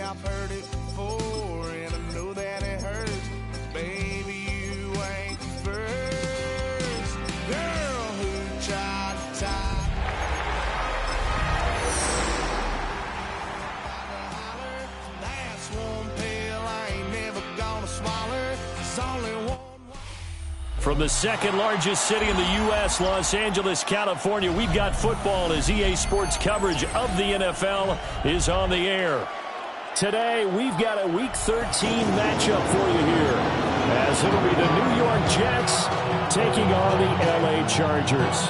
I've heard it before, and I know that it hurts. Baby, you ain't the first girl who tried to tie. That's one pill I ain't never gonna swallow. There's only one. From the second largest city in the U.S., Los Angeles, California, we've got football as EA Sports coverage of the NFL is on the air. Today, we've got a Week 13 matchup for you here, as it'll be the New York Jets taking on the L.A. Chargers.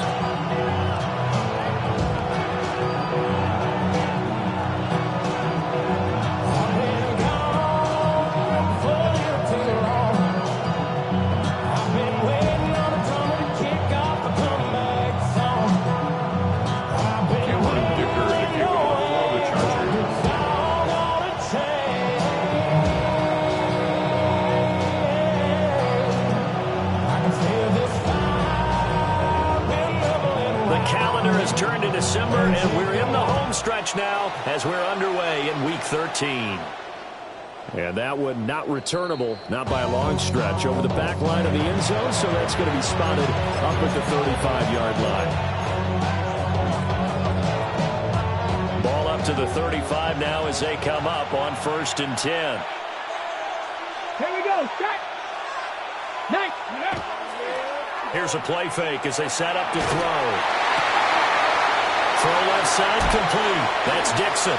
Turned to December, and we're in the home stretch now as we're underway in Week 13. And that one not returnable, not by a long stretch, over the back line of the end zone, so that's going to be spotted up at the 35-yard line. Ball up to the 35 now as they come up on 1st and 10. Here we go. Set. Nice. Here's a play fake as they set up to throw. Throw left side complete. That's Dixon.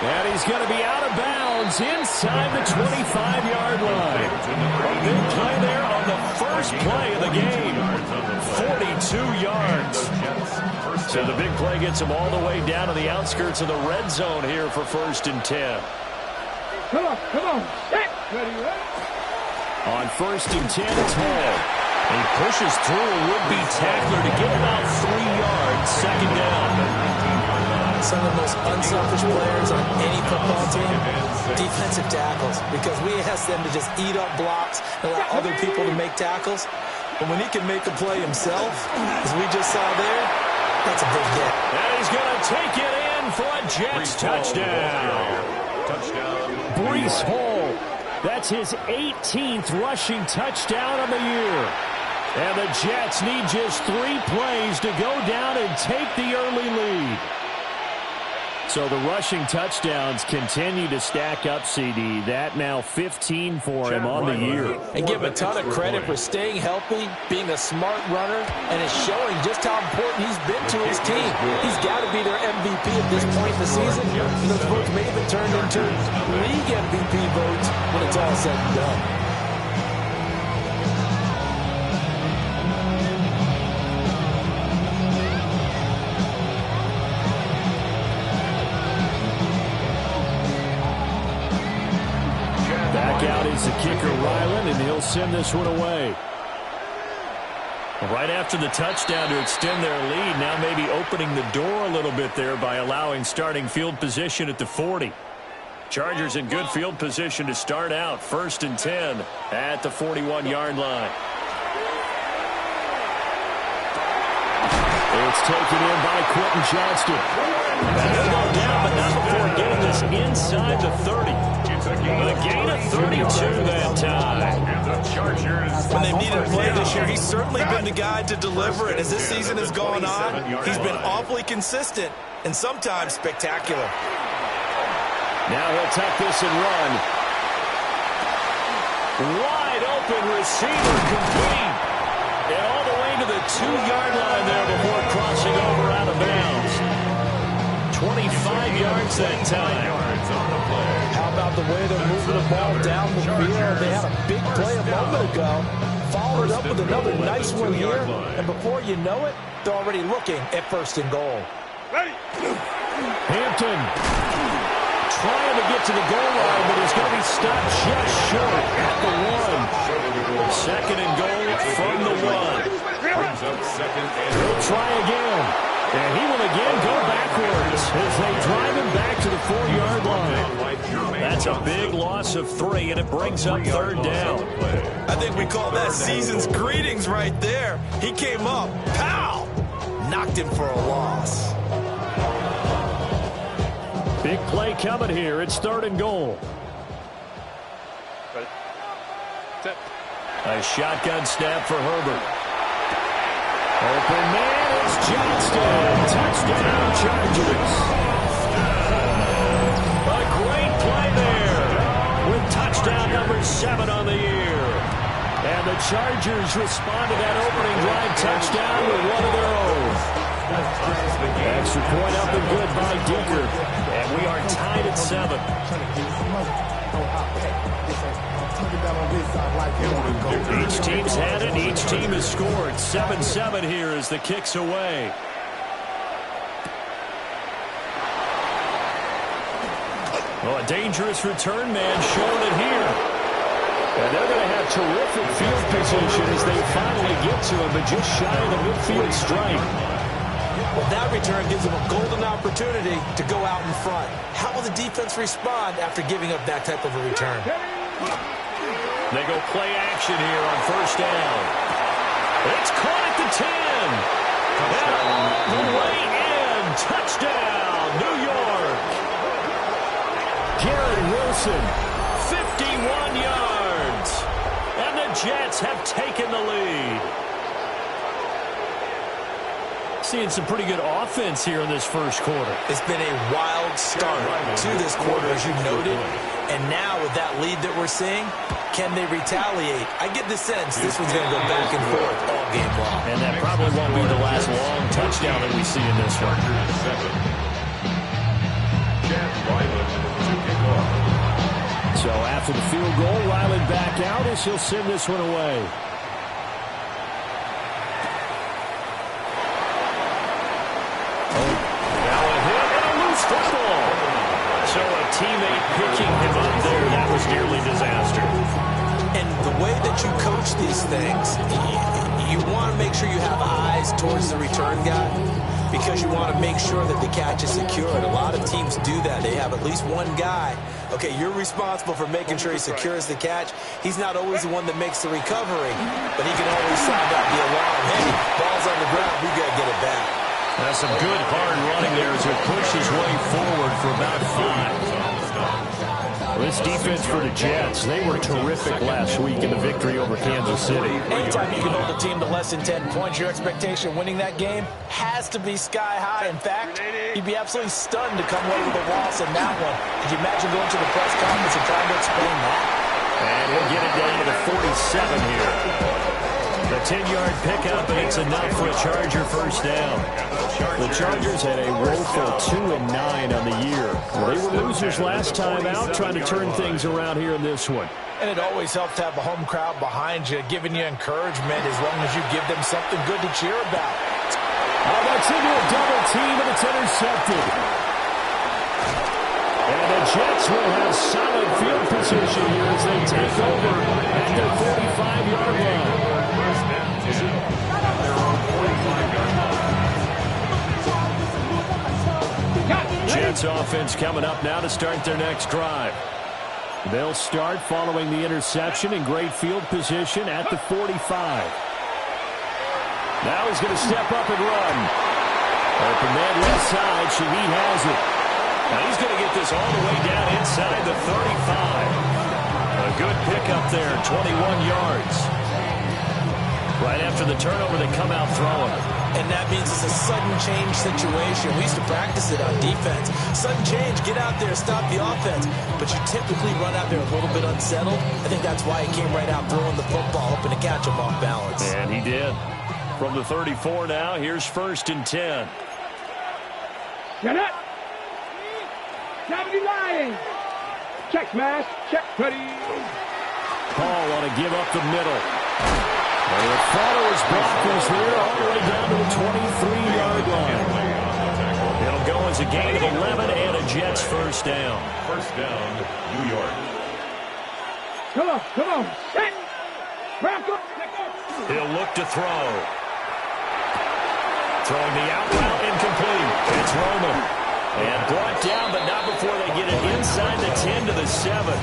And he's going to be out of bounds inside the 25-yard line. A big play there on the first play of the game. 42 yards. So the big play gets him all the way down to the outskirts of the red zone here for 1st and 10. Come on. Ready. On 1st and 10, it's Hall. He pushes through a would-be tackler to get about 3 yards, 2nd down. Some of the most unselfish players on any football team, defensive tackles, because we ask them to just eat up blocks and allow other people to make tackles. But when he can make a play himself, as we just saw there, that's a big hit. And he's going to take it in for a Jets touchdown. Breece Hall. That's his 18th rushing touchdown of the year. And the Jets need just 3 plays to go down and take the early lead. So the rushing touchdowns continue to stack up, CD. That now 15 for him on the year. And give him a ton of credit for staying healthy, being a smart runner, and it's showing just how important he's been to his team. He's got to be their MVP at this point in the season. And those votes may have been turned into league MVP votes when it's all said and done. Out is the kicker, Ryland, and he'll send this one away. Right after the touchdown to extend their lead, now maybe opening the door a little bit there by allowing starting field position at the 40. Chargers in good field position to start out. 1st and 10 at the 41-yard line. It's taken in by Quentin Johnston. That'll go down, but not before getting this inside the 30. A gain of 32 that time. When they've needed a play this year, he's certainly been the guy to deliver it. As this season has gone on, he's been awfully consistent and sometimes spectacular. Now he'll tuck this and run. Wide open receiver complete. And all the way to the 2-yard line there before crossing over out of bounds. 25 yards that time. How about the way they're moving the ball down the field? They had a big play a moment ago. Followed up with another nice one here. And before you know it, they're already looking at 1st and goal. Hampton trying to get to the goal line, but he's going to be stopped just short at the 1. 2nd and goal from the 1. He'll try again. And he will again go backwards as they drive him back to the 4-yard line. That's a big loss of 3, and it brings up 3rd down. I think we call that season's greetings right there. He came up, pow, knocked him for a loss. Big play coming here. It's 3rd and goal. A shotgun snap for Herbert. Open man is Johnston. Touchdown, Chargers. A great play there with touchdown number 7 on the year. And the Chargers respond to that opening drive touchdown with one of their own. Extra point up and good by Deeker. And we are tied at 7. Each team's had it. Each team has scored. 7-7 here as the kick's away. Well, a dangerous return man showing it here. And they're going to have terrific field position as they finally get to him, but just shy of the midfield stripe. Well, that return gives them a golden opportunity to go out in front. How will the defense respond after giving up that type of a return? They go play action here on 1st down. It's caught at the 10. And all the way in. Touchdown, New York. Garrett Wilson, 51 yards. And the Jets have taken the lead. Seeing some pretty good offense here in this first quarter. It's been a wild start to this quarter, as you noted. And now with that lead that we're seeing, can they retaliate? I get the sense this one's going to go back and forth all game long. And that probably won't be the last long touchdown that we see in this one. So after the field goal, Ryland back out as he'll send this one away. So a teammate picking him up there, that was nearly disaster. And the way that you coach these things, you want to make sure you have eyes towards the return guy because you want to make sure that the catch is secured. A lot of teams do that. They have at least one guy. Okay, you're responsible for making sure he secures the catch. He's not always the one that makes the recovery, but he can always sound out the alarm. Hey, ball's on the ground. We got to get it back. That's some good hard running there as he pushes his way forward for about 5. This defense for the Jets, they were terrific last week in the victory over Kansas City. Anytime you can hold a team to less than 10 points, your expectation of winning that game has to be sky high. In fact, you'd be absolutely stunned to come away with a loss in that one. Could you imagine going to the press conference and trying to explain that? And we'll get it down to the 47 here. The 10-yard pickup, and it's enough for a Charger first down. The Chargers had a woeful 2-9 on the year. Well, they were losers last time out, trying to turn things around here in this one. And it always helps to have a home crowd behind you, giving you encouragement as long as you give them something good to cheer about. Oh, that's into a double team, and it's intercepted. And the Jets will have solid field position here as they take over at their 45-yard line. Jets offense coming up now to start their next drive. They'll start following the interception in great field position at the 45. Now he's going to step up and run. Open man left side. Shaheed has it. Now he's going to get this all the way down inside the 35. A good pickup there, 21 yards. Right after the turnover, they come out throwing. And that means it's a sudden change situation. We used to practice it on defense. Sudden change, get out there, stop the offense. But you typically run out there a little bit unsettled. I think that's why he came right out throwing the football, hoping to catch him off balance. And he did. From the 34 now, here's 1st and 10. Get up. 70 line. Check, smash. Check, ready. Paul want to give up the middle. And the follower's block is there all the way down to the 23-yard line. It'll go as a gain of 11 and a Jets first down. First down, New York. Come on. Set. Wrap up. He'll look to throw. Throwing the out route, incomplete. It's Roman. And brought down, but not before they get it inside the 10 to the 7.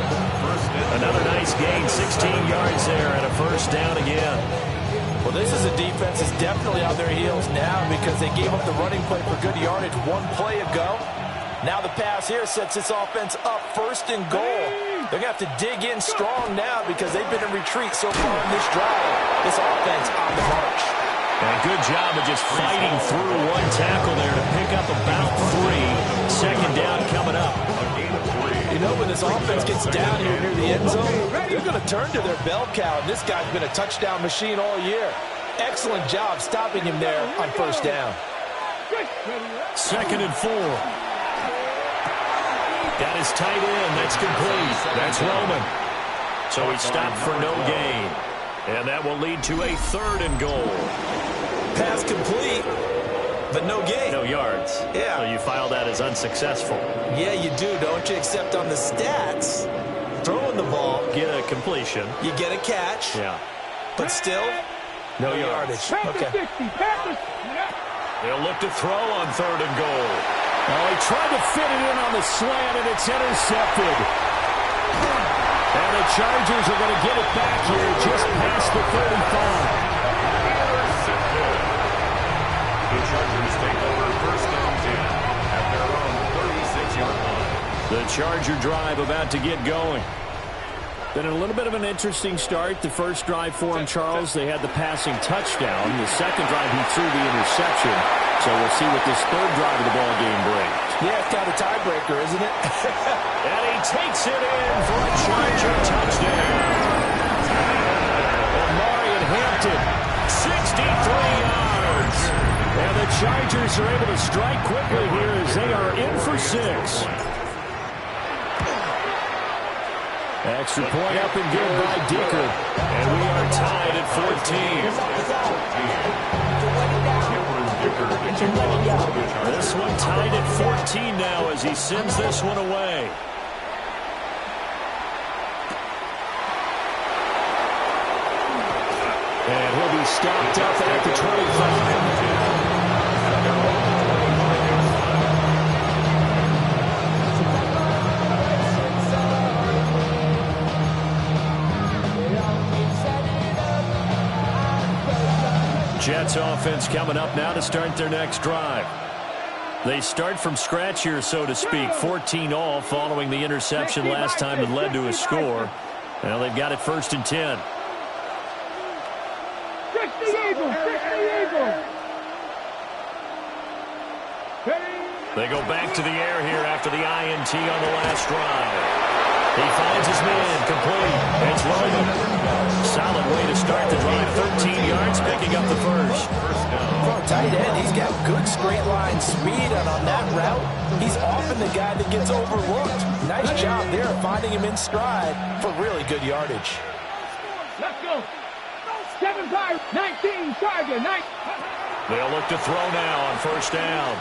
Another nice gain, 16 yards there, and a first down again. Well, this is a defense that's definitely on their heels now because they gave up the running play for good yardage one play ago. Now the pass here sets this offense up first and goal. They're going to have to dig in strong now because they've been in retreat so far in this drive. This offense on the march. And a good job of just fighting through one tackle there to pick up about 3. Second down coming up. You know, when this offense gets down here near the end zone, they're going to turn to their bell cow. And this guy's been a touchdown machine all year. Excellent job stopping him there on first down. Second and 4. Got his tight end. That's complete. That's Roman. So he stopped for no gain. And that will lead to a 3rd and goal. Pass complete, but no gain. No yards. Yeah. So you file that as unsuccessful. Yeah, you do, don't you? Except on the stats, throwing the ball. Get a completion. You get a catch. Yeah. But still, no yardage. Okay. They'll look to throw on 3rd and goal. Oh, he tried to fit it in on the slant, and it's intercepted. And the Chargers are going to get it back here just past the 35. The Chargers take over first and 10 at their own 36-yard line. The Charger drive about to get going. Been a little bit of an interesting start. The first drive for him, Charles, they had the passing touchdown. The second drive, he threw the interception. So we'll see what this 3rd drive of the ball game brings. Yeah, it's kind of a tiebreaker, isn't it? And he takes it in for a Charger touchdown. Omari and Hampton, 63 yards. And the Chargers are able to strike quickly here as they are in for 6. Extra point up and good by Dicker. And we are tied at 14. This one tied at 14 now as he sends this one away. And he'll be stopped up at the 25. Jets offense coming up now to start their next drive. They start from scratch here, so to speak. 14 all following the interception last time that led to a score. Well, they've got it 1st and 10. They go back to the air here after the INT on the last drive. He finds his man, complete. It's Roman. Solid way to start the drive. 13 yards, picking up the first. For a tight end, he's got good straight line speed, and on that route, he's often the guy that gets overlooked. Nice job there finding him in stride for really good yardage. Let's go. 7-5, 19, Charger, 19. They'll look to throw now on first down.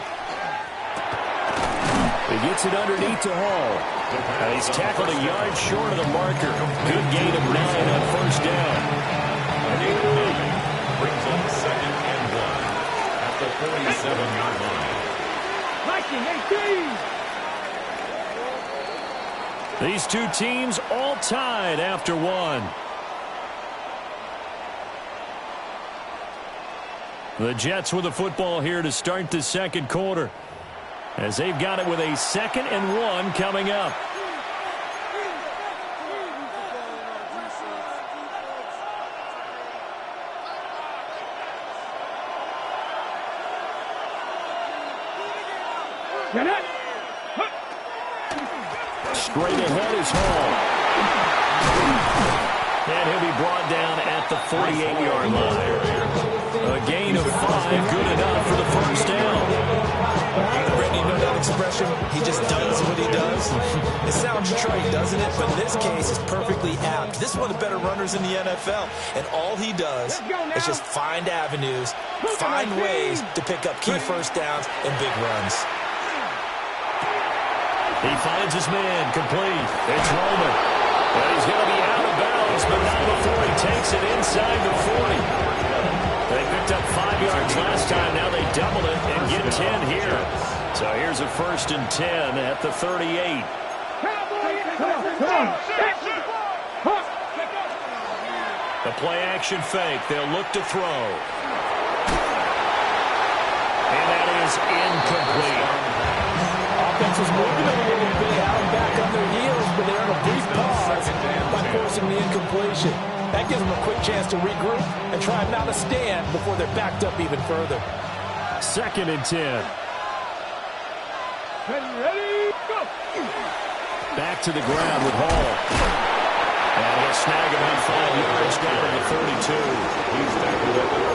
He gets it underneath to Hall. And he's tackled a yard short of the marker. Good gain of 9 on first down. And brings up 2nd and 1 at the 47-yard line. These two teams all tied after 1. The Jets with the football here to start the second quarter, as they've got it with a 2nd and 1 coming up. Straight ahead is Hall. And he'll be brought down at the 48-yard line. A gain of 5, good enough for the first down. Brittany, you know that expression? He just does what he does. It sounds trite, doesn't it? But in this case, it's perfectly apt. This is one of the better runners in the NFL. And all he does is just find avenues, find ways to pick up key first downs and big runs. He finds his man, complete. It's Roman. And he's going to be out of bounds, but not before he takes it inside the 40. They picked up 5 yards last time. Now they double it and get 10 here. So here's a 1st and 10 at the 38. The play-action fake. They'll look to throw. And that is incomplete. offense was moving a little bit, had them back on their heels, but they're in a brief pause by forcing the incompletion. That gives them a quick chance to regroup and try and mount a stand before they're backed up even further. 2nd and 10. Ready, go! Back to the ground with Hall. And he'll snag about 5 yards down to the 42.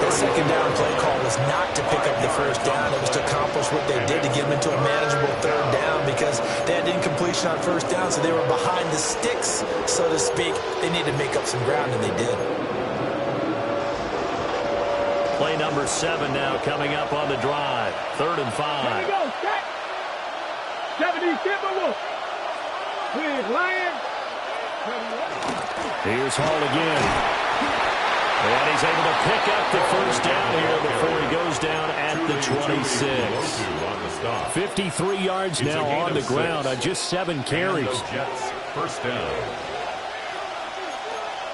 The second down play call was not to pick up the first down. It was to accomplish what they did to get them into a manageable 3rd down because they had incompletion on 1st down, so they were behind the sticks, so to speak. They needed to make up some ground, and they did. Play number 7 now coming up on the drive. 3rd and 5. Here we go, set. 70 Timberwolves. Clear, Lions. Here's Hall again. And he's able to pick up the first down here before he goes down at the 26. 53 yards now on the ground on just 7 carries. First down.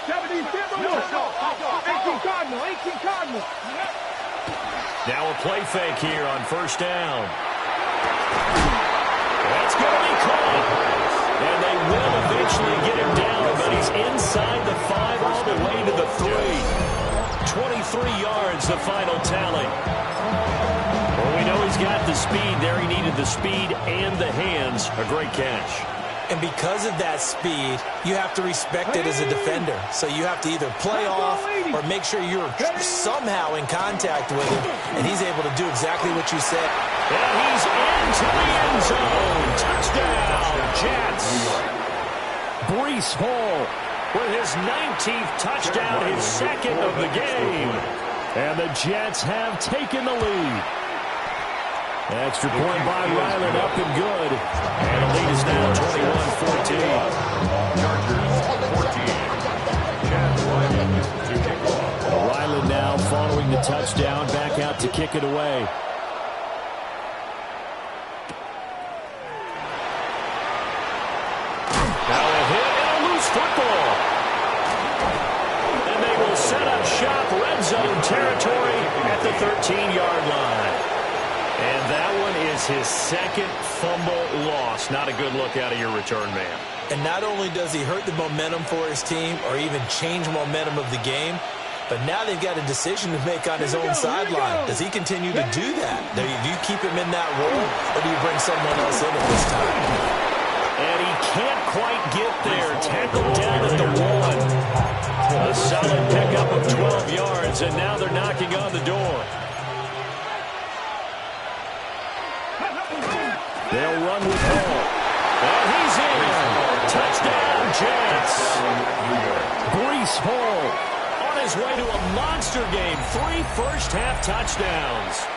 70 Timberwolves. 18 Cardinal, 18 Cardinal. Now a play fake here on first down. That's going to be caught. And they will eventually get him down, but he's inside the 5 all the way to the 3. 23 yards, the final tally. Well, we know he's got the speed there. He needed the speed and the hands. A great catch. And because of that speed, you have to respect it as a defender. So you have to either play off or make sure you're somehow in contact with him. And he's able to do exactly what you said. And he's into the end zone. Touchdown, Jets. Breece Hall with his 19th touchdown, his 2nd of the game. And the Jets have taken the lead. Extra point by Ryland, up and good. And the lead is now 21-14. Chargers 14. Chad Ryland to kick off. Ryland now following the touchdown, back out to kick it away. Now a hit and a loose football. And they will set up shop, red zone territory at the 13-yard line. And that one is his 2nd fumble loss. Not a good look out of your return man. And not only does he hurt the momentum for his team or even change momentum of the game, but now they've got a decision to make on his own sideline. Does he continue to do that? Do you keep him in that role, or do you bring someone else in at this time? And he can't quite get there. Tackled down at the 1. A solid pickup of 12 yards, and now they're knocking on the door. They'll run with Hall. And he's in. Touchdown, Jets. Breece Hall on his way to a monster game. 3 first-half touchdowns.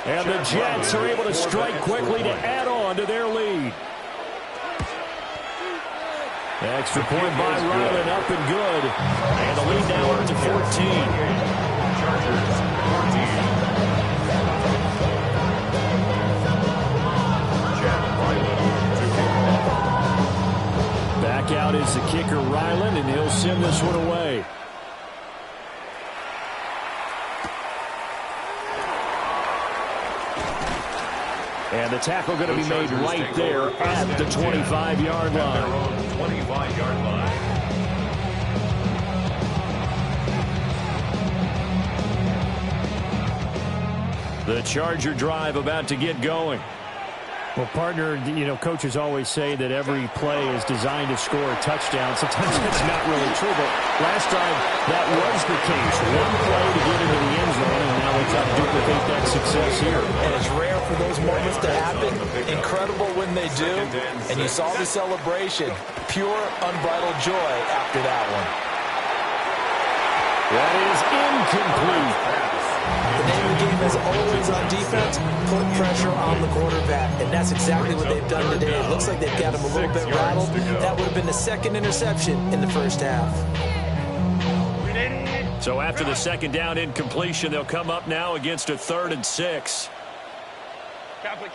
And the Jets are able to strike quickly to add on to their lead. Extra point by Ryland, up and good. And the lead now up to 14. Chargers 14. Back out is the kicker, Ryland, and he'll send this one away. And the tackle going to be made right there at the 25-yard line. 25-yard line. The Charger drive about to get going. Well, partner, coaches always say that every play is designed to score a touchdown. Sometimes that's not really true, but last drive that was the case. One play to get into the end zone, and now they try to duplicate that success here. And it's rare for those moments to happen. Incredible when they do. And you saw the celebration. Pure, unbridled joy after that one. That is incomplete. The name of the game is always on defense, put pressure on the quarterback. And that's exactly what they've done today. It looks like they've got him a little bit rattled. That would have been the 2nd interception in the first half. So after the 2nd down incompletion, they'll come up now against a 3rd and 6. Kappa.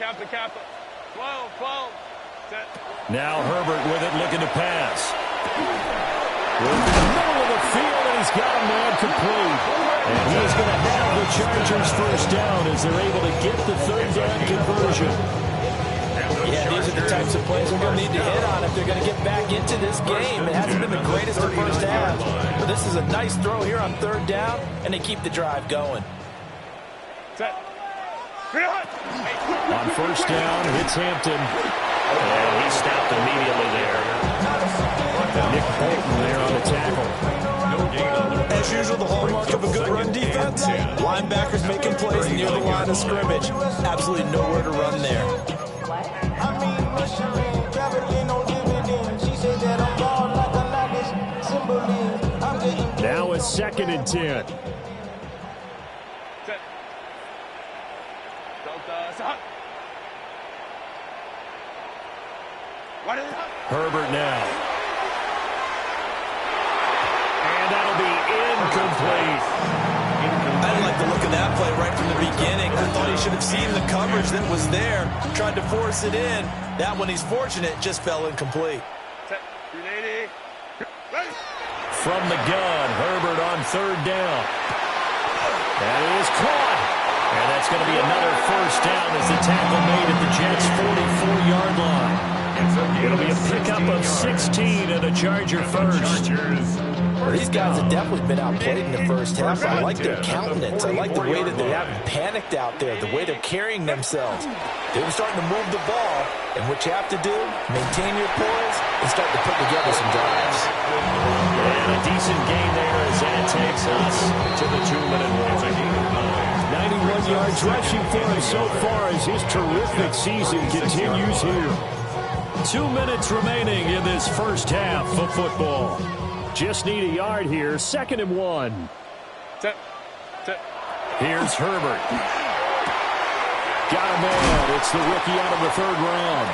12. Set. Now Herbert with it, looking to pass. In the middle of the field, and he's got a man complete. And he's going to have the Chargers first down as they're able to get the 3rd down conversion. Yeah, these are the types of plays we're going to need to hit on if they're going to get back into this game. It hasn't been the greatest of first half, but this is a nice throw here on third down, and they keep the drive going. On first down, hits Hampton. And he stopped immediately there. Nick Bolton there on the tackle. As usual, the hallmark of a good run defense. Linebackers making plays near the line of scrimmage. Absolutely nowhere to run there. Now it's 2nd and 10. Herbert now. And that'll be incomplete. I didn't like the look of that play right from the beginning. I thought he should have seen the coverage that was there, tried to force it in. That one, he's fortunate, just fell incomplete. From the gun, Herbert on third down. That is caught. And that's going to be another first down as the tackle made at the Jets' 44-yard line. It'll be a pickup of 16 and a Charger first. Well, these guys have definitely been outplayed in the first half. I like their countenance. I like the way that they haven't panicked out there, the way they're carrying themselves. They're starting to move the ball, and what you have to do, maintain your poise and start to put together some drives. And a decent gain there as that takes us to the 2-minute warning. 91 yards rushing for him so far as his terrific season continues here. 2 minutes remaining in this first half of football. Just need a yard here. 2nd and 1. Here's Herbert. Got a man. It's the rookie out of the 3rd round.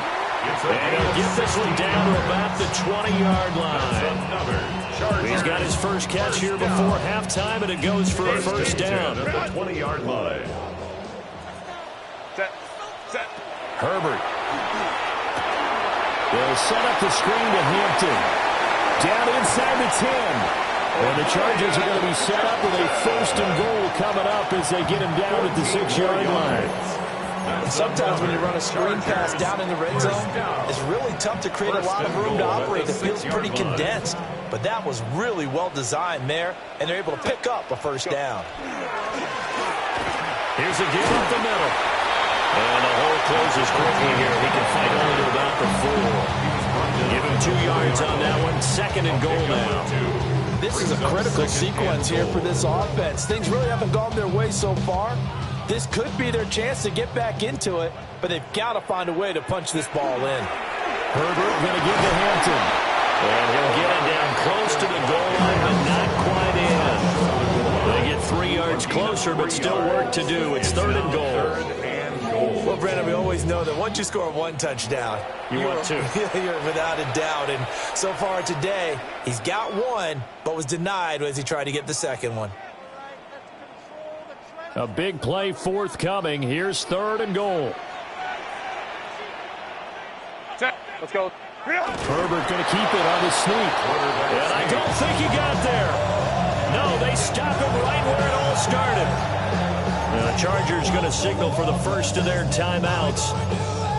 And he'll get this one down to about the 20-yard line. He's got his first catch here before halftime, and it goes for a first down. At the 20-yard line. Herbert. They'll set up the screen to Hampton. Down inside the 10. And the Chargers are going to be set up with a 1st and goal coming up as they get him down at the 6-yard line. And sometimes when you run a screen pass down in the red zone, it's really tough to create a lot of room to operate. It feels pretty condensed. But that was really well designed there, and they're able to pick up a first down. Here's a give up the middle. And the hole closes quickly here. He can fight only to about the 4. Give him 2 yards on that one. 2nd and goal now. This is a critical sequence here for this offense. Things really haven't gone their way so far. This could be their chance to get back into it, but they've got to find a way to punch this ball in. Herbert going to give to Hampton. And he'll get it down close to the goal line, but not quite in. They get 3 yards closer, but still work to do. It's 3rd and goal. Well, Brandon, we always know that once you score 1 touchdown, you want 2. You're without a doubt. And so far today, he's got 1, but was denied as he tried to get the 2nd one. A big play forthcoming. Here's 3rd and goal. Let's go. Herbert going to keep it on his sneak. And I don't think he got there. No, they stop him right where it all started. The Chargers going to signal for the first of their timeouts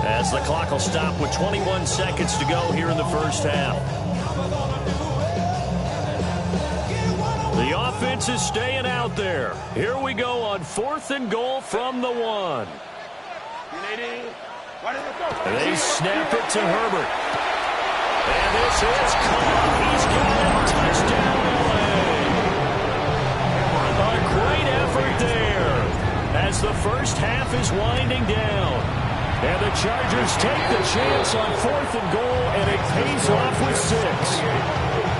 as the clock will stop with 21 seconds to go here in the first half. The offense is staying out there. Here we go on 4th and goal from the 1. They snap it to Herbert. And this is caught. He's got it. Touchdown, LA. A great effort there as the first half is winding down. And the Chargers take the chance on 4th and goal, and it pays off with 6.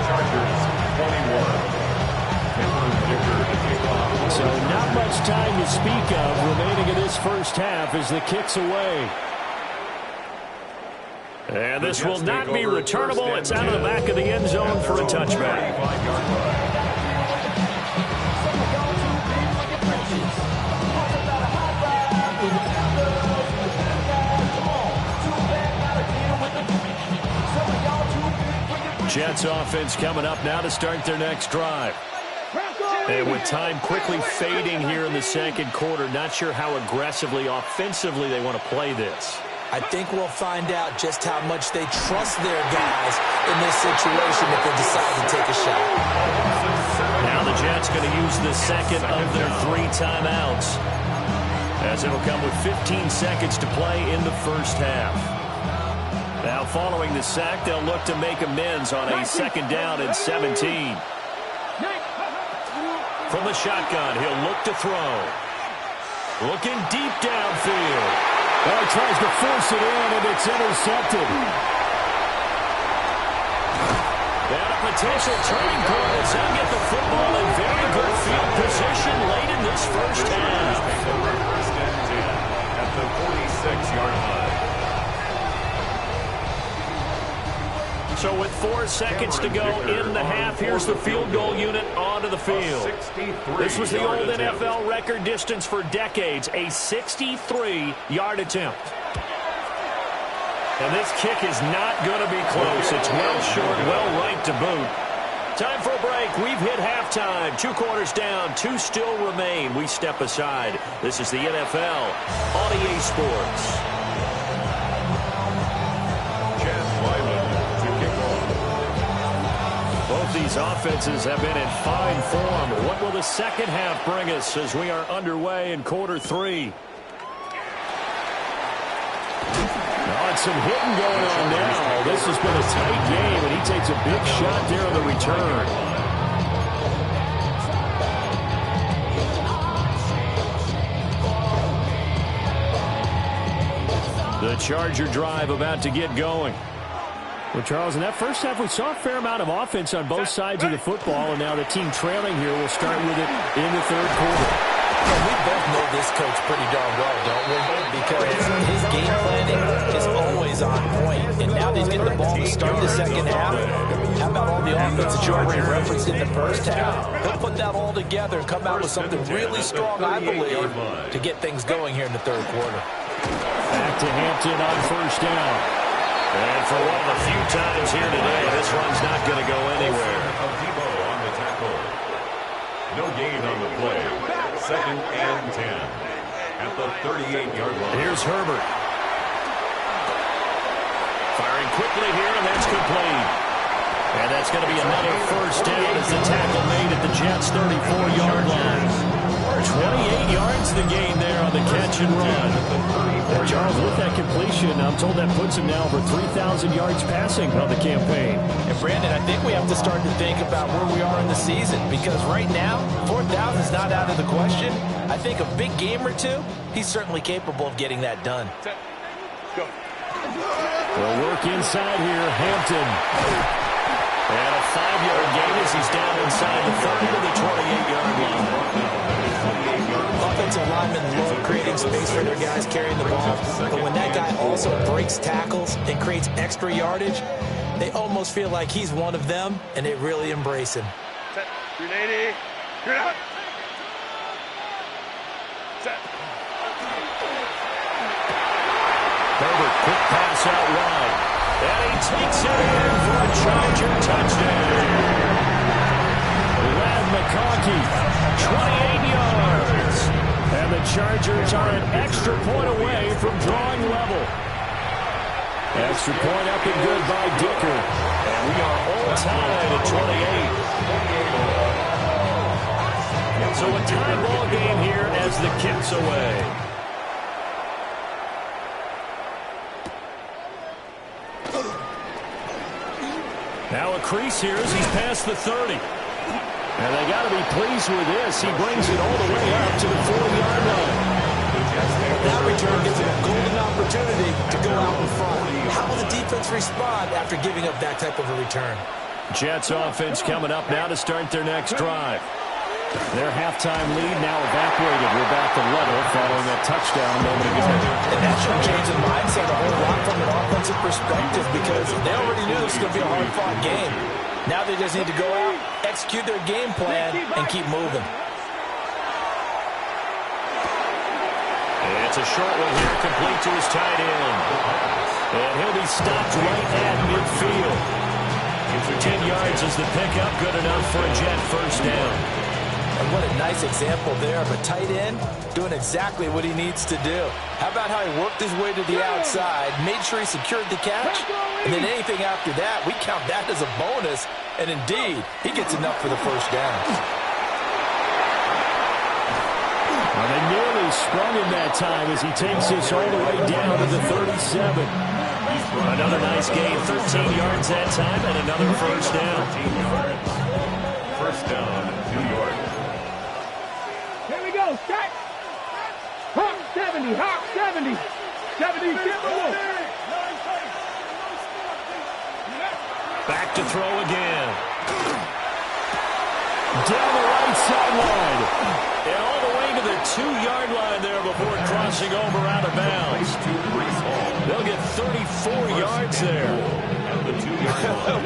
Chargers 21. So not much time to speak of remaining in this first half as the kick's away. And this will not be returnable. It's out of the back of the end zone for a touchback. Jets offense coming up now to start their next drive. And with time quickly fading here in the second quarter, not sure how aggressively, offensively they want to play this. I think we'll find out just how much they trust their guys in this situation if they decide to take a shot. Now the Jets going to use the second of their 3 timeouts, as it'll come with 15 seconds to play in the first half. Now following the sack, they'll look to make amends on a 2nd down and 17. From the shotgun, he'll look to throw. Looking deep downfield. He tries to force it in, and it's intercepted. And a potential turning point as they get the football in very good field position late in this first half. First and 10 at the 46-yard line. So with 4 seconds to go in the half, here's the field goal unit onto the field. This was the old NFL record distance for decades, a 63-yard attempt. And this kick is not going to be close. It's well short, well right to boot. Time for a break. We've hit halftime. 2 quarters down, 2 still remain. We step aside. This is the NFL on EA Sports. Both these offenses have been in fine form. What will the second half bring us as we are underway in quarter 3? Some hitting going on now. This has been a tight game, and he takes a big shot there on the return. The Charger drive about to get going. Well, Charles, in that first half, we saw a fair amount of offense on both sides of the football, and now the team trailing here will start with it in the third quarter. Well, we both know this coach pretty darn well, don't we? Because his game planning is always on point. And now that he's getting the ball to start the second half, how about all the offense that you already referenced in the first half? He'll put that all together and come out with something really strong, I believe, to get things going here in the third quarter. Back to Hampton on first down. And for one of the few times here today, this run's not going to go anywhere. On the tackle. No gain on the play. 2nd and 10 at the 38-yard line. Here's Herbert. Firing quickly here, and that's complete. And that's going to be another first down as the tackle made at the Jets' 34-yard line. 28 yards the gain there on the catch and run. And Charles, with that completion, I'm told that puts him now over 3,000 yards passing on the campaign. And Brandon, I think we have to start to think about where we are in the season, because right now, 4,000 is not out of the question. I think a big game or two, he's certainly capable of getting that done. They'll work inside here, Hampton. And a 5-yard gain as he's down inside the 30 to the 28-yard line. Offensive linemen love creating space for their guys carrying the ball, but when that guy also breaks tackles and creates extra yardage, they almost feel like he's one of them, and they really embrace him. Set. 380. You're out. Set. Herbert, quick pass out wide. And he takes it in for a Charger touchdown. Lad McConkey, 28 yards. And the Chargers are an extra point away from drawing level. Extra point up and good by Dicker. And we are all tied at 28. So a tie ball game here as the kick's away. Now a crease here as he's past the 30. And they got to be pleased with this. He brings it all the way up to the 4-yard line. That return gives him a golden opportunity to go out in front. How will the defense respond after giving up that type of a return? Jets offense coming up now to start their next drive. Their halftime lead now evaporated. We're back to level following that touchdown a moment ago. And that should change the mindset a whole lot from an offensive perspective, because they already knew this was going to be a hard-fought game. Now they just need to go out, execute their game plan, and keep moving. It's a short one here, complete to his tight end. And he'll be stopped right at midfield. 10 yards is the pickup, good enough for a Jet first down. And what a nice example there of a tight end doing exactly what he needs to do. How about how he worked his way to the outside, made sure he secured the catch, and then anything after that, we count that as a bonus. And indeed, he gets enough for the first down. Well, they nearly sprung him that time as he takes this all the way down to the 37. Another nice gain, 13 yards that time, and another first down. 13 yards. First down, New York. Here we go, set. Hawk 70, Hawk 70. 70, Timberwolves. Back to throw again. Down the right sideline. And all the way to the 2-yard line there before crossing over out of bounds. They'll get 34 yards there.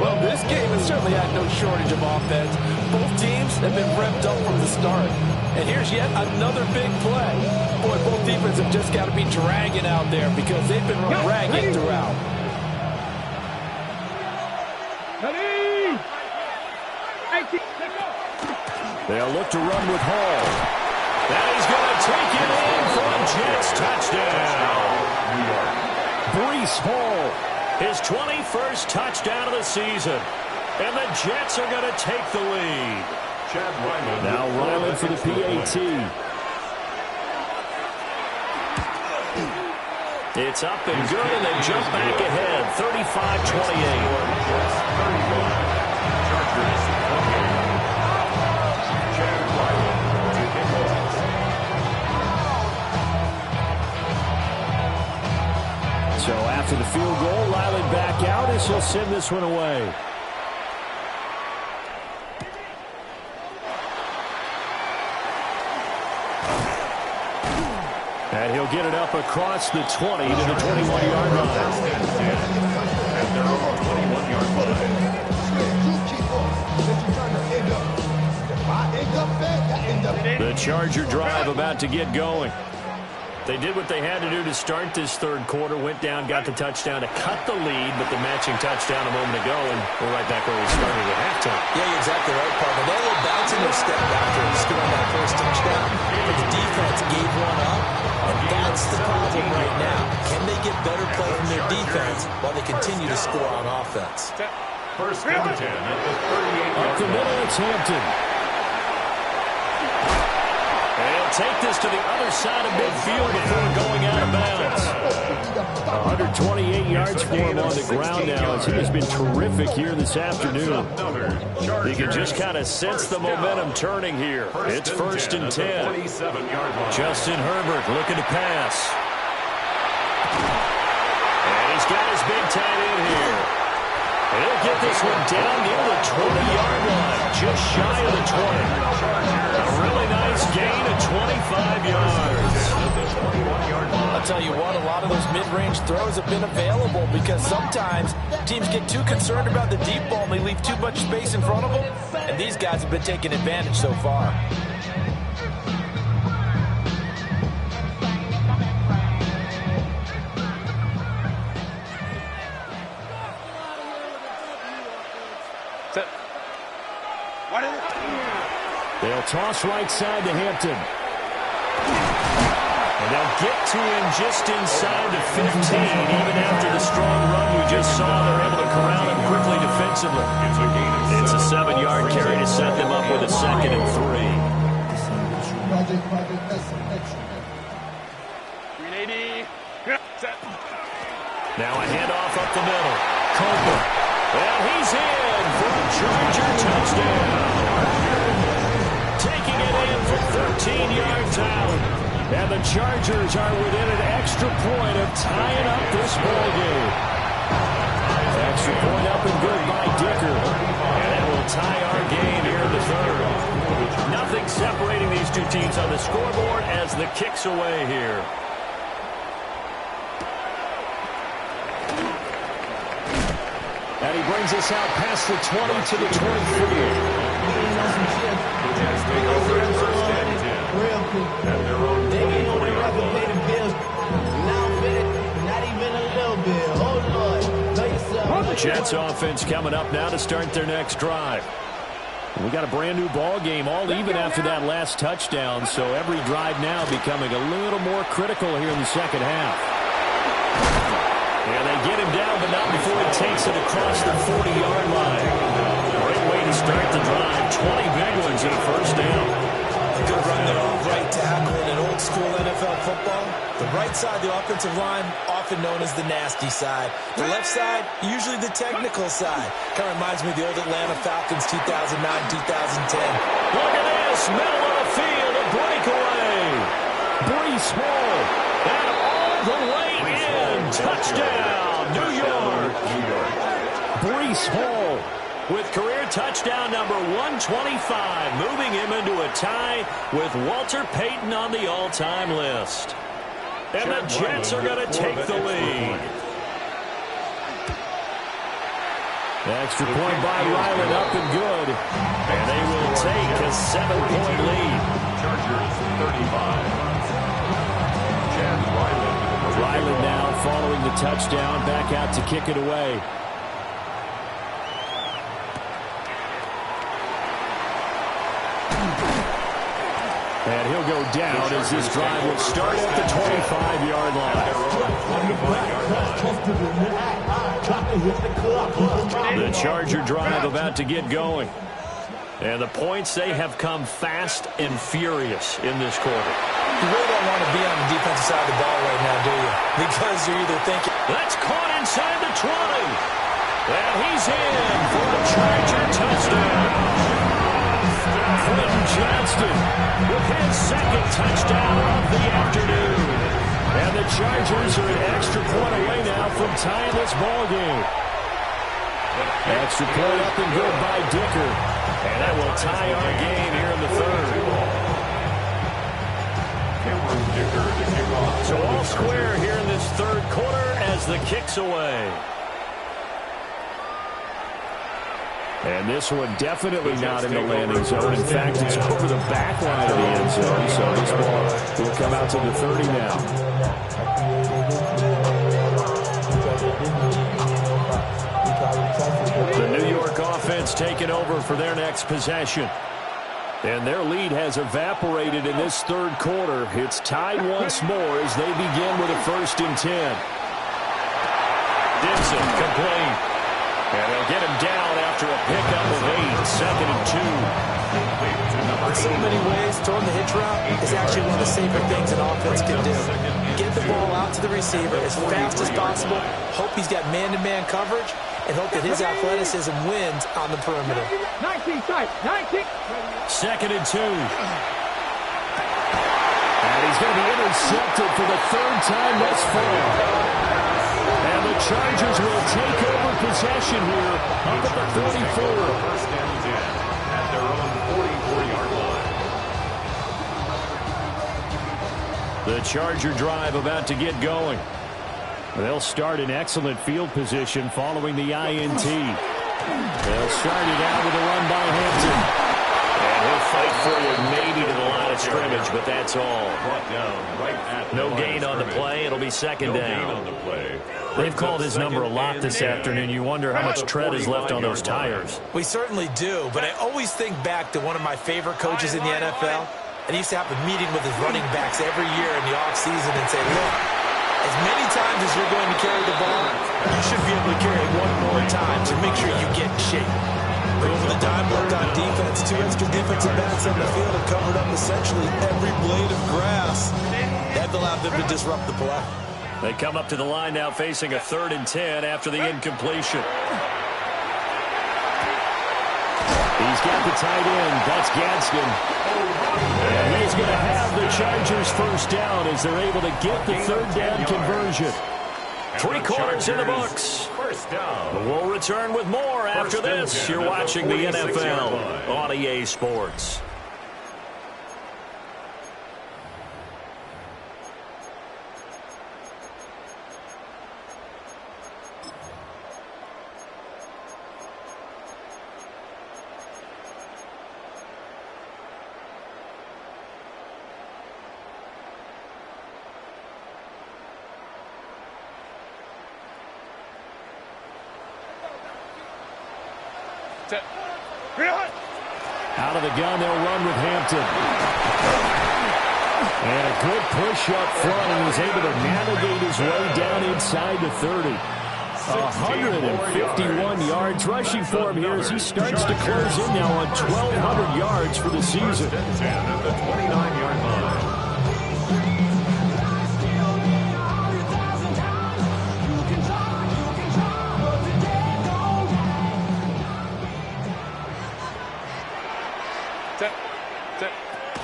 Well, this game has certainly had no shortage of offense. Both teams have been revved up from the start. And here's yet another big play. Boy, both defenses have just got to be dragging out there because they've been ragging throughout. They'll look to run with Hall. That he's going to take it in for a Jets touchdown. Breece Hall. His 21st touchdown of the season. And the Jets are going to take the lead. Now Ryland for the PAT. It's up and good, and they jump back ahead, 35-28. So after the field goal, Ryland back out as he'll send this one away. And he'll get it up across the 20 to the 21-yard line. At their own 21-yard line. The Charger drive about to get going. They did what they had to do to start this third quarter, went down, got the touchdown to cut the lead, but the matching touchdown a moment ago, and we're right back where we started at halftime. Yeah, you're exactly right, partner. They had a little bounce in their step after scoring that first touchdown, but the defense gave one up, and that's the problem right now. Can they get better play from their defense while they continue to score on offense? First and 10 at the 38-yard line. Up the middle, it's Hampton. Take this to the other side of midfield before going out of bounds. 128 yards for him on the ground now as he has been terrific here this afternoon. You can just kind of sense the momentum turning here. It's first and 10. Justin Herbert looking to pass. And he's got his big tight end here. He'll get this one down near the 20-yard line, just shy of the 20. A really nice gain of 25 yards. I'll tell you what, a lot of those mid-range throws have been available because sometimes teams get too concerned about the deep ball and they leave too much space in front of them, and these guys have been taking advantage so far. They'll toss right side to Hampton. And they'll get to him just inside the 15. Even after the strong run we just saw, they're able to corral him quickly defensively. It's a 7-yard carry to set them up with a 2nd and 3. Now a handoff up the middle. Copeland. And he's in for a Charger touchdown. Taking it in for 13 yards out. And the Chargers are within an extra point of tying up this ball game. Extra point up and good by Dicker. And it will tie our game here in the third. Nothing separating these two teams on the scoreboard as the kick's away here. And he brings us out past the 20 to the 24. Jets offense coming up now to start their next drive. We got a brand new ball game, all even after that last touchdown, so every drive now becoming a little more critical here in the second half. And they get him down, but not before he takes it across the 40-yard line. Great way to start the drive. 20 big ones in a first down. A good run there off right tackle in old-school NFL football. The right side, the offensive line, often known as the nasty side. The left side, usually the technical side. Kind of reminds me of the old Atlanta Falcons 2009-2010. Look at this. Middle of the field, a breakaway. Bree Small. And all the way in. Touchdown, New York. Bree Small with career touchdown number 125, moving him into a tie with Walter Payton on the all-time list. And the Jets are going to take the lead. The extra point by Ryland up and good. And they will take a 7-point lead. Chargers 35. Chad Ryland now following the touchdown, back out to kick it away. And he'll go down as this drive will start at the 25-yard line. The Charger drive about to get going. And the points, they have come fast and furious in this quarter. You really don't want to be on the defensive side of the ball right now, do you? Because you're either thinking... That's caught inside the 20. And he's in for a Charger touchdown. Quentin Johnston with his second touchdown of the afternoon. And the Chargers are an extra point away now from tying this ball game. Extra point up and good by Dicker. And that will tie our game here in the third. So all square here in this third quarter as the kick's away. And this one definitely not in the landing zone. In fact, it's over the back line of the end zone. So this ball will come out to the 30 now. The New York offense taking over for their next possession. And their lead has evaporated in this third quarter. It's tied once more as they begin with a 1st and 10. Dixon complete. And they'll get him down after a pickup of 8, 2nd and 2. In so many ways, throwing the hitch route is actually one of the safer things an offense can do. Get the ball out to the receiver as fast as possible, hope he's got man-to-man coverage, and hope that his athleticism wins on the perimeter. 19 tight, 19. 2nd and 2. And he's going to be intercepted for the 3rd time thus far. And the Chargers will take over possession here up at the 44. 1st and 10 at their own 44-yard line. The Charger drive about to get going. They'll start in excellent field position following the INT. They'll start it out with a run by Hampton. And he'll fight forward maybe to the line of scrimmage, but that's all. No gain on the play. It'll be 2nd down. They've called his number a lot this afternoon. You wonder how much tread is left on those tires. We certainly do, but I always think back to one of my favorite coaches in the NFL. And he used to have a meeting with his running backs every year in the offseason and say, look, as many times as you're going to carry the ball, you should be able to carry it one more time to make sure you get in shape. Over the dime look on defense, 2 extra defensive backs on the field have covered up essentially every blade of grass. That allowed them to disrupt the play. They come up to the line now facing a 3rd and 10 after the incompletion. He's got the tight end. That's Gadsden. And he's going to have the Chargers 1st down as they're able to get the 3rd down conversion. 3 quarters in the books. We'll return with more after this. You're watching the NFL on EA Sports. Out of the gun, they'll run with Hampton. And a good push up front, and he's able to navigate his way down inside the 30. 151 yards rushing for him here as he starts to close in now on 1,200 yards for the season. 10 at the 29-yard line.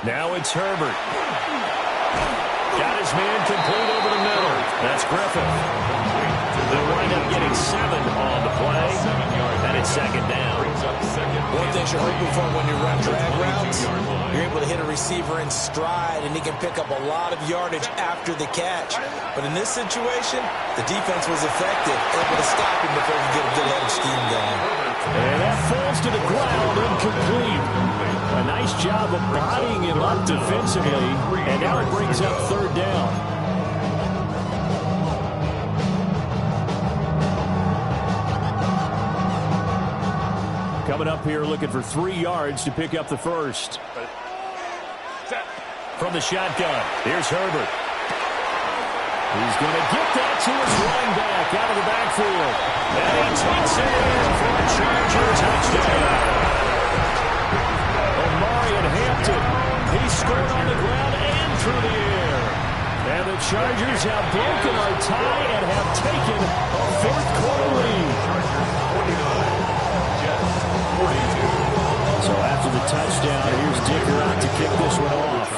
Now it's Herbert. Got his man complete over the middle. That's Griffith. They'll wind up getting 7 on the play. And it's second down. One thing you're hoping for when you run drag routes, you're able to hit a receiver in stride, and he can pick up a lot of yardage after the catch. But in this situation, the defense was effective, able to stop him before he could get a good head of steam going. And that falls to the ground, incomplete. A nice job of bodying him up defensively, and now it brings up third down. Coming up here looking for 3 yards to pick up the first. From the shotgun, here's Herbert. He's going to get that to his running back out of the backfield. And he takes it in for a Charger touchdown. Hampton. He scored on the ground and through the air. And the Chargers have broken our tie and have taken a fourth-quarter lead. So after the touchdown, here's Dicker out to kick this one off.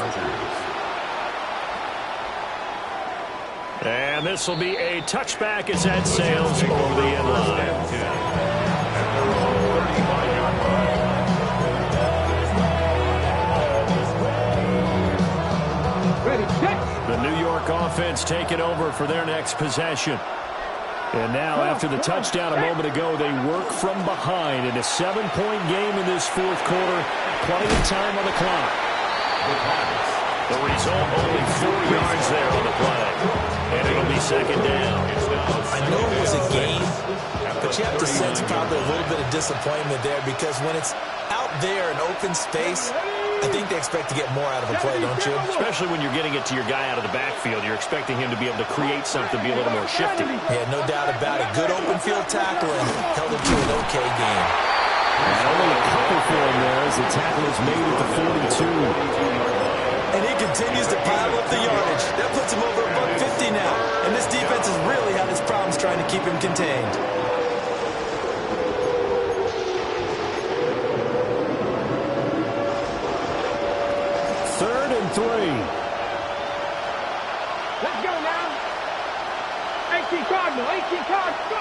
And this will be a touchback as that sails over the end line. The New York offense taking over for their next possession. And now, after the touchdown a moment ago, they work from behind in a 7-point game in this fourth quarter. Plenty of time on the clock. The result, only 4 yards there on the play. And it'll be second down. I know it was a game, but you have to sense probably a little bit of disappointment there because when it's out there in open space, I think they expect to get more out of a play, don't you? Especially when you're getting it to your guy out of the backfield. You're expecting him to be able to create something, be a little more shifty. Yeah, no doubt about it. Good open field tackle and held him to an okay game. And only a couple for him there as the tackle is made at the 42. And he continues to pile up the yardage. That puts him over $150 now. And this defense has really had its problems trying to keep him contained. Third and 3. Let's go now. 18 Cardinal, 18 Cardinal, go.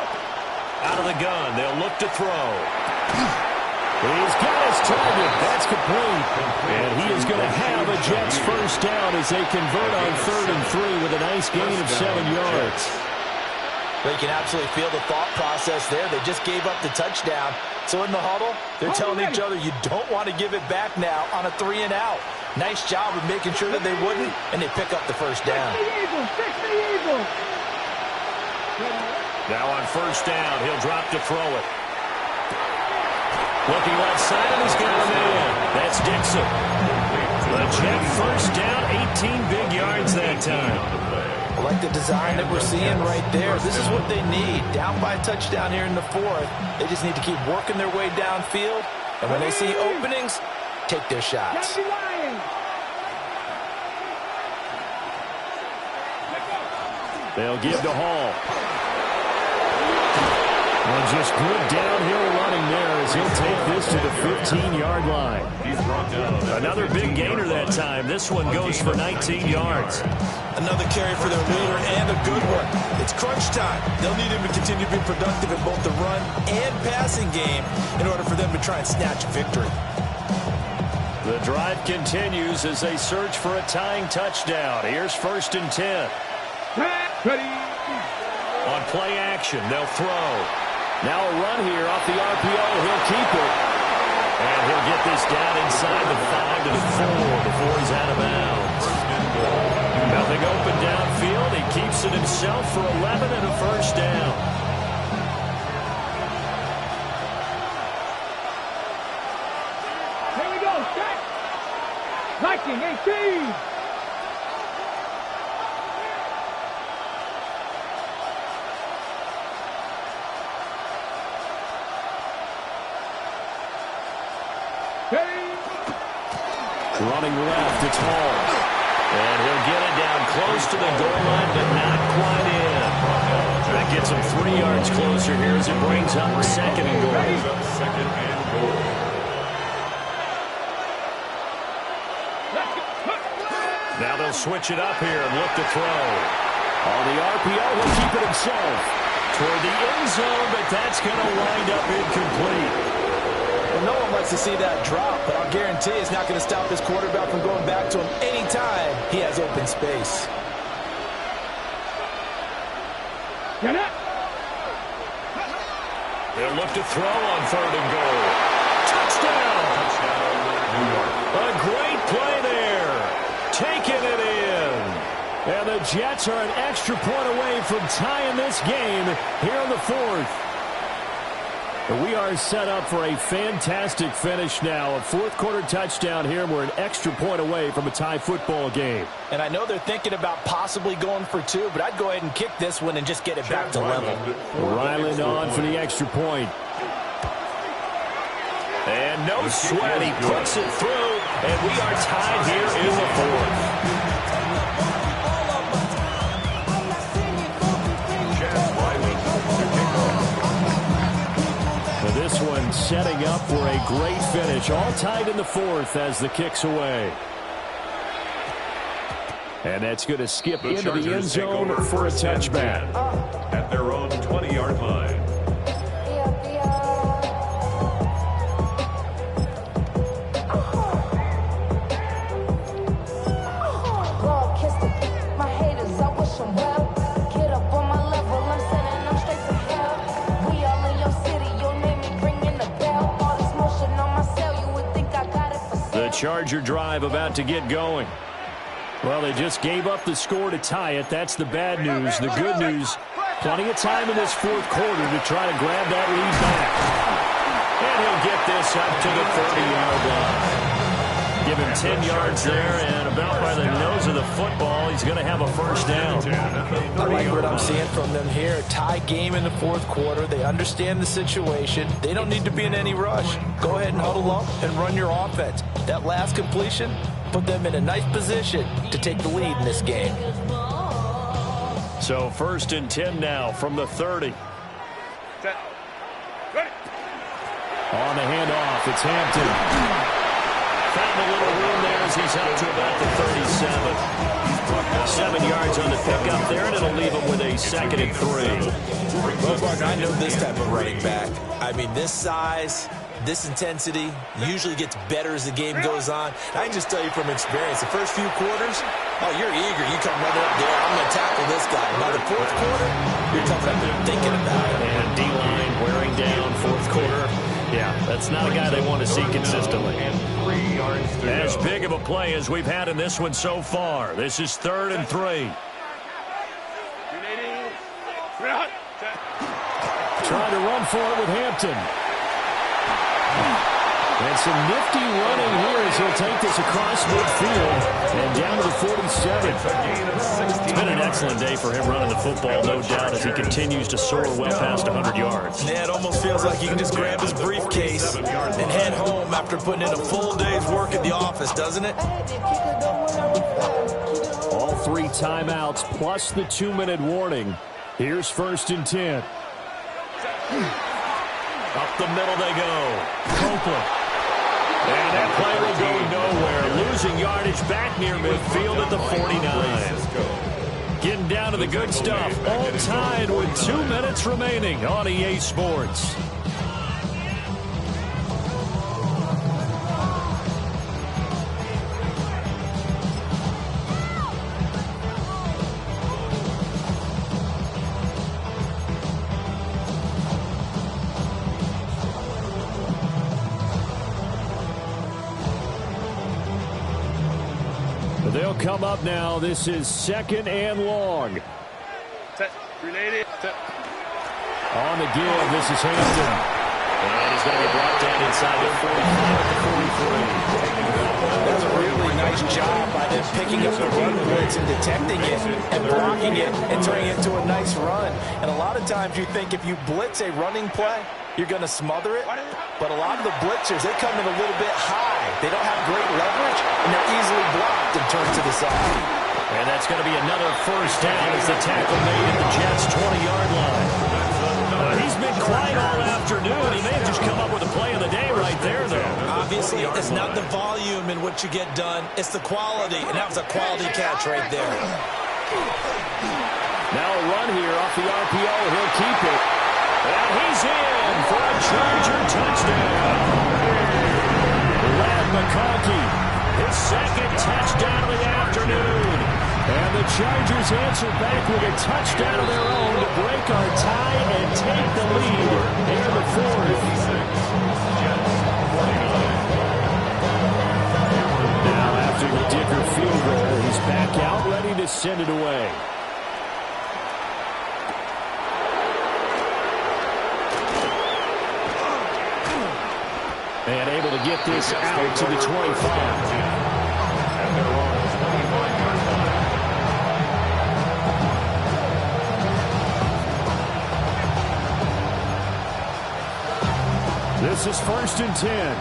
Out of the gun, they'll look to throw. He's got his target. That's complete. And he is going to have a Jets first down as they convert on 3rd and 3 with a nice gain of 7 yards. They can absolutely feel the thought process there. They just gave up the touchdown. So in the huddle, they're telling each other, you don't want to give it back now on a 3 and out. Nice job of making sure that they wouldn't, and they pick up the first down. Now on first down, he'll drop to throw it. Looking left side, and he's got a man. That's Dixon. The Jet first down, 18 big yards that time. I like the design that we're seeing right there. This is what they need. Down by a touchdown here in the 4th. They just need to keep working their way downfield. And when they see openings, take their shots. They'll give to Hall. And just good downhill running there as he'll take this to the 15-yard line. Another big gainer that time. This one goes for 19 yards. Another carry for their leader and a good one. It's crunch time. They'll need him to continue to be productive in both the run and passing game in order for them to try and snatch a victory. The drive continues as they search for a tying touchdown. Here's 1st and 10. Ready. On play action, they'll throw. Now a run here off the RPO. He'll keep it. And he'll get this down inside the 5 to the 4 before he's out of bounds. Nothing open downfield. He keeps it himself for 11 and a first down. Here we go. Viking 18. Running left, it's Hall. And he'll get it down close to the goal line, but not quite in. That gets him 3 yards closer here as it brings up second and goal. Second and goal. Now they'll switch it up here and look to throw. On the RPO, he'll keep it himself. Toward the end zone, but that's going to wind up incomplete. Well, no one likes to see that drop, but I'll guarantee it's not going to stop his quarterback from going back to him anytime he has open space. Get it. They'll look to throw on third and goal. Touchdown! New York. A great play there. Taking it in. And the Jets are an extra point away from tying this game here in the fourth. We are set up for a fantastic finish now. A fourth-quarter touchdown here. We're an extra point away from a tie football game. And I know they're thinking about possibly going for 2, but I'd go ahead and kick this one and just get it back to level. Ryland on for the extra point. And no sweat. He puts it through, and we are tied here in the fourth. This one setting up for a great finish. All tied in the fourth as the kick's away. And that's going to skip into the end zone for a touchback. At their own 20-yard line. Charger drive about to get going. Well, they just gave up the score to tie it. That's the bad news. The good news, plenty of time in this fourth quarter to try to grab that lead back. And he'll get this up to the 30-yard line. Give him 10 yards there, and about by the nose of the football, he's going to have a first down. I like what I'm seeing from them here. Tie game in the fourth quarter. They understand the situation. They don't need to be in any rush. Go ahead and huddle up and run your offense. That last completion put them in a nice position to take the lead in this game. So 1st and 10 now from the 30. On the handoff, it's Hampton. Found a little room there as he's out to about the 37. 7 yards on the pickup there, and it'll leave him with a 2nd and 3. Well, Mark, I know this type of running back. I mean, this size, this intensity usually gets better as the game goes on. I can just tell you from experience, the first few quarters, oh, you're eager. You come running up there, I'm going to tackle this guy. By the fourth quarter, you're coming up there thinking about it. And D-line wearing down fourth quarter. Yeah, that's not a guy they want to see consistently. As big of a play as we've had in this one so far. This is 3rd and 3. Trying to run for it with Hampton. And some nifty running here as he'll take this across midfield and down to the 47. It's been an excellent day for him running the football, no doubt, as he continues to soar well past 100 yards. Yeah, it almost feels like he can just grab his briefcase and head home after putting in a full day's work at the office, doesn't it? All 3 timeouts plus the 2-minute warning. Here's 1st and 10. Up the middle they go. Copeland. And that play will go nowhere. Losing yardage back near midfield at the 49. Getting down to the good stuff. All tied with 2 minutes remaining on EA Sports. They'll come up now. This is 2nd and long. On the give, this is Hampton. And he's going to be brought down inside the 45 at the 43. That's a really nice nice job by them picking up the run blitz and detecting it and blocking it and turning it into a nice run. And a lot of times you think if you blitz a running play, you're going to smother it. But a lot of the blitzers, they come in a little bit high. They don't have great leverage, and they're easily blocked and turned to the side. And that's going to be another first down as the tackle made at the Jets' 20-yard line. He's been quiet all afternoon. He may have just come up with a play of the day right there, though. Obviously, it's not the volume in which you get done. It's the quality, and that was a quality catch right there. Now a run here off the RPO. He'll keep it. And he's in for a Charger touchdown. Lad McConkey, his second touchdown of the afternoon. And the Chargers answer back with a touchdown of their own to break our tie and take the lead in the fourth. Now after the Dicker field goal, he's back out ready to send it away. And able to get this out to the 25. This is 1st and 10.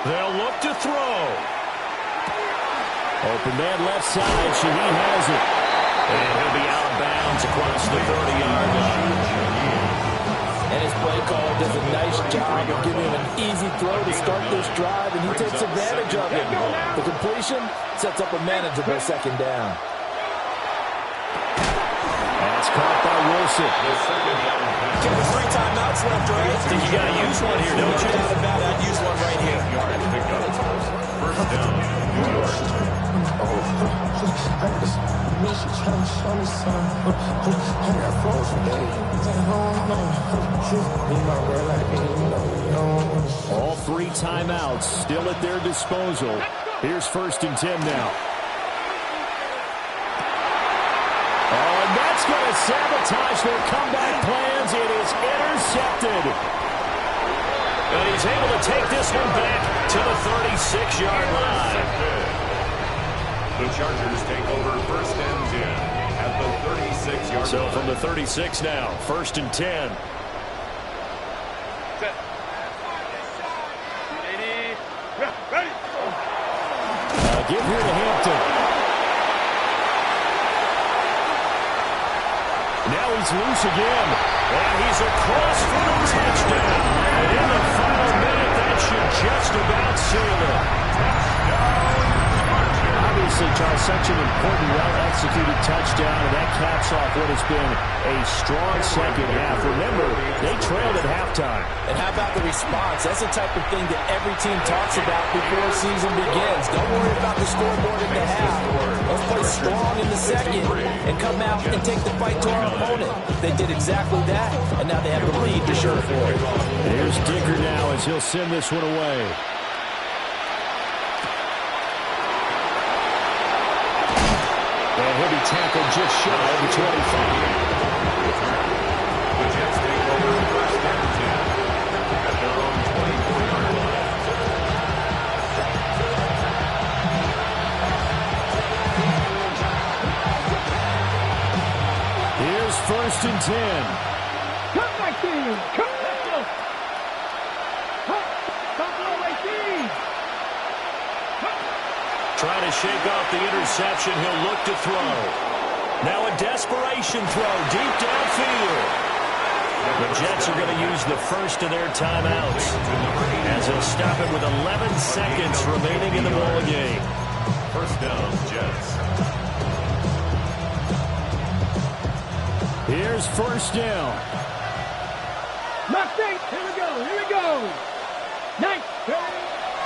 They'll look to throw. Open man left side. Shaheed has it. And he'll be out of bounds across the 30-yard line. And his play caller does a nice job of giving him an easy throw to start this drive, and he takes advantage of it. The completion sets up a manageable second down. That's caught by Wilson. Give us 3 timeouts left, right? I think you got to use one here, don't you? No doubt about it. I'd use one right here. First down, New York. All 3 timeouts still at their disposal. Here's 1st and 10 now. Oh, and that's going to sabotage their comeback plans. It is intercepted. And he's able to take this one back to the 36-yard line. The Chargers take over 1st and 10 at the 36-yard line. So from the 36 now, 1st and 10. Give here to Hampton. Now he's loose again. And he's across for the touchdown. And in the final minute, that should just about seal it. Obviously, Charles, such an important, well-executed touchdown, and that caps off what has been a strong second half. Remember, they trailed at halftime. And how about the response? That's the type of thing that every team talks about before the season begins. Don't worry about the scoreboard at the half. Let's play strong in the second and come out and take the fight to our opponent. They did exactly that, and now they have the lead to show for it. Here's Dicker now as he'll send this one away. And he'll be tackled just shy of the 25. The Jets take over 1st and 10 at their own 24-yard line. Here's 1st and 10. Come back in. Come on. Come on, my team. Trying to shake off the interception. He'll look to throw. Now a desperation throw deep downfield. The Jets are going to use the first of their timeouts as they'll stop it with 11 seconds remaining in the ball game. First down, Jets. Here's 1st down. Mustang, here we go, here we go. Nice.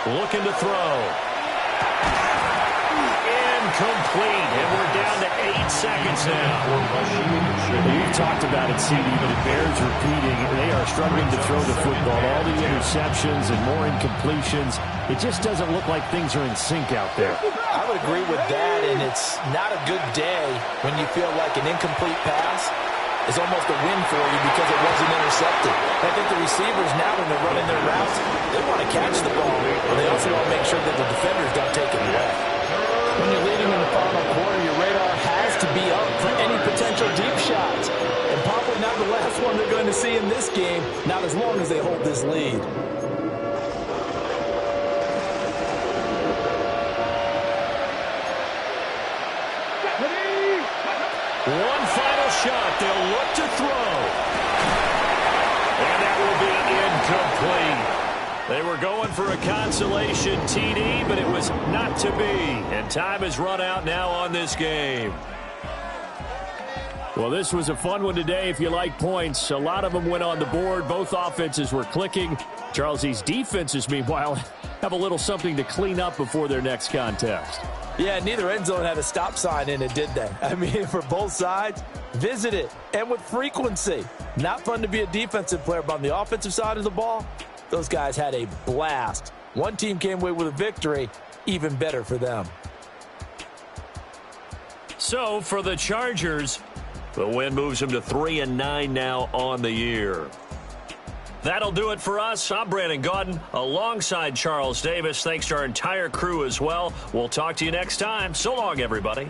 Looking to throw. Incomplete, and we're down to 8 seconds now. We've talked about it, CD, but it bears repeating. They are struggling to throw the football. All the interceptions and more incompletions. It just doesn't look like things are in sync out there. I would agree with that, and it's not a good day when you feel like an incomplete pass is almost a win for you because it wasn't intercepted. I think the receivers now, when they're running their routes, they want to catch the ball, but they also want to make sure that the defenders don't take it away. When you're leading in the final quarter, your radar has to be up for any potential deep shots. And probably not the last one they're going to see in this game, not as long as they hold this lead. One final shot. They'll look to throw. And that will be incomplete. They were going for a consolation TD, but it was not to be. And time has run out now on this game. Well, this was a fun one today if you like points. A lot of them went on the board. Both offenses were clicking. Charles, these defenses, meanwhile, have a little something to clean up before their next contest. Yeah, neither end zone had a stop sign in it, did they? I mean, for both sides, visit it, and with frequency. Not fun to be a defensive player, but on the offensive side of the ball, those guys had a blast. One team came away with a victory, even better for them. So, for the Chargers, the win moves them to 3-9 now on the year. That'll do it for us. I'm Brandon Gaudin alongside Charles Davis. Thanks to our entire crew as well. We'll talk to you next time. So long, everybody.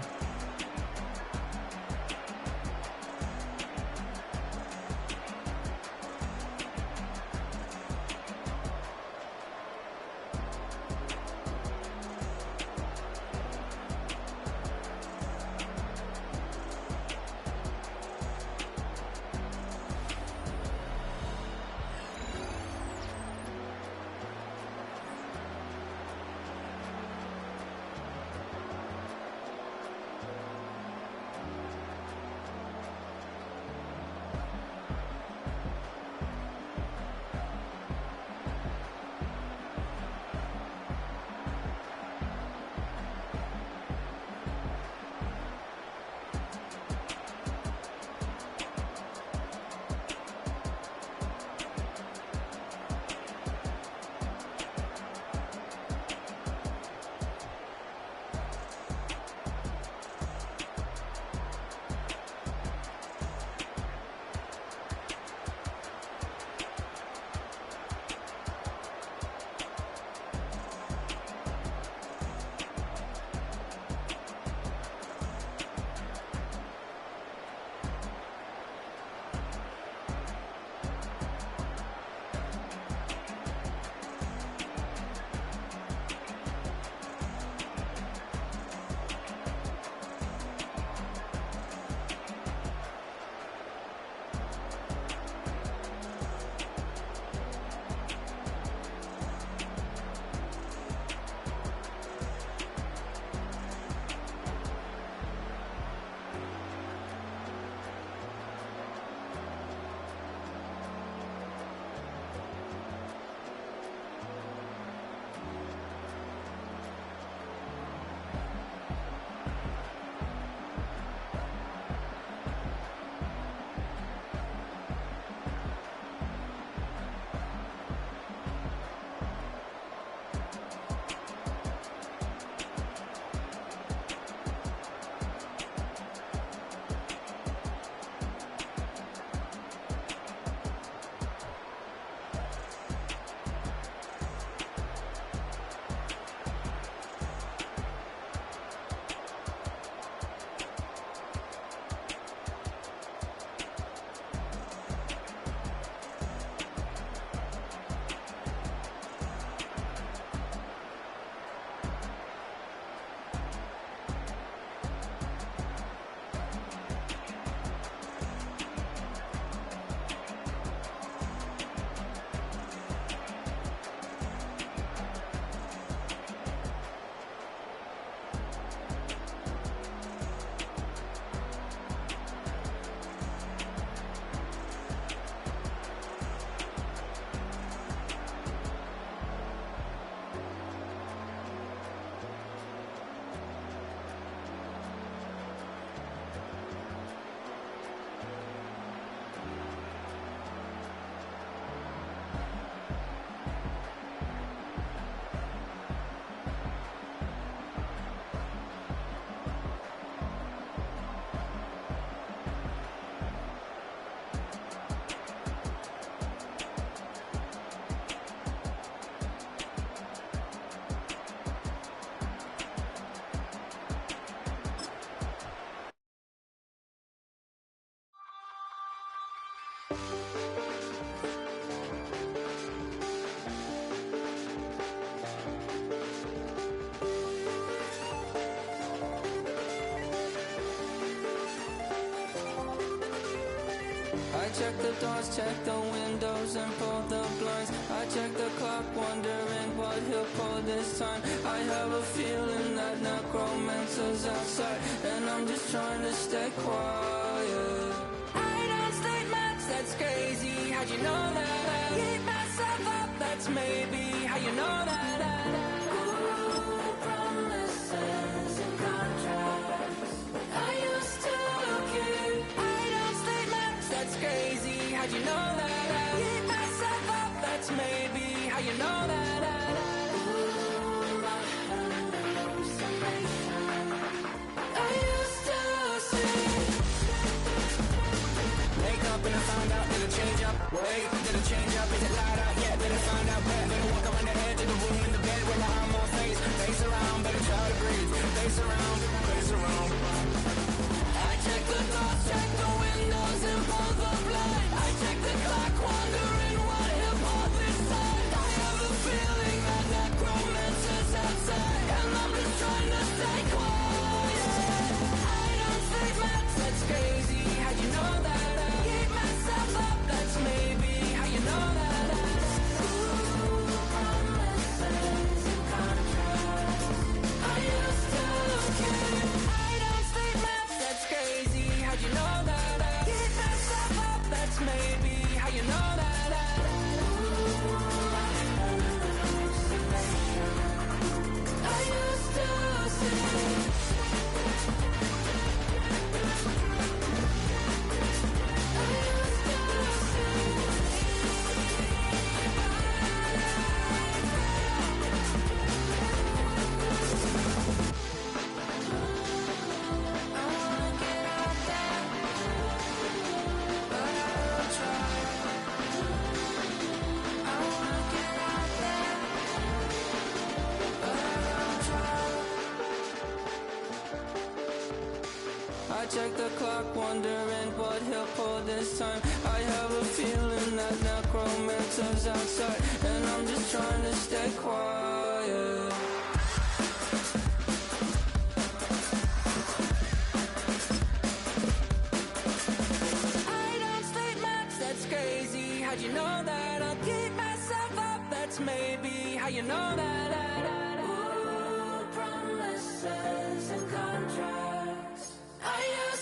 I check the doors, check the windows, and pull the blinds. I check the clock, wondering what he'll pull this time. I have a feeling that necromancer's outside, and I'm just trying to stay quiet. I don't state much, that's crazy. How'd you know that? I keep myself up, that's maybe how you know that. Ooh, promises and contracts. I used to keep. I don't state much, that's crazy. How'd you know that? I keep myself up, that's maybe how you know that. Ooh, my hallucination. I used to see. Wake up and I found out, did it change up? Wait, did it change up? Is it light out yet? Did it find out better? Better walk around the edge of the room in the bed with my arm on face. Face around, better try to breathe. Face around, face around. I check the doors, check the windows, and pull the blind. I check the clock, wondering what he'll pull this time. I have a feeling that necromancer's outside, and I'm just trying to stay quiet. I don't think much, that's crazy. How'd you know that? I keep myself up, that's maybe how you know that. Ooh, promises and contracts. I used to keep. I don't think much, that's crazy. How'd you know that? I keep myself up, that's maybe how you know that. Ooh, my hallucination. I used to see. I check the clock, wondering what he'll pull this time. I have a feeling that necromancer's outside, and I'm just trying to stay quiet. I don't state much, that's crazy. How'd you know that? I'll keep myself up, that's maybe how you know that. Ooh, promises and contracts. I used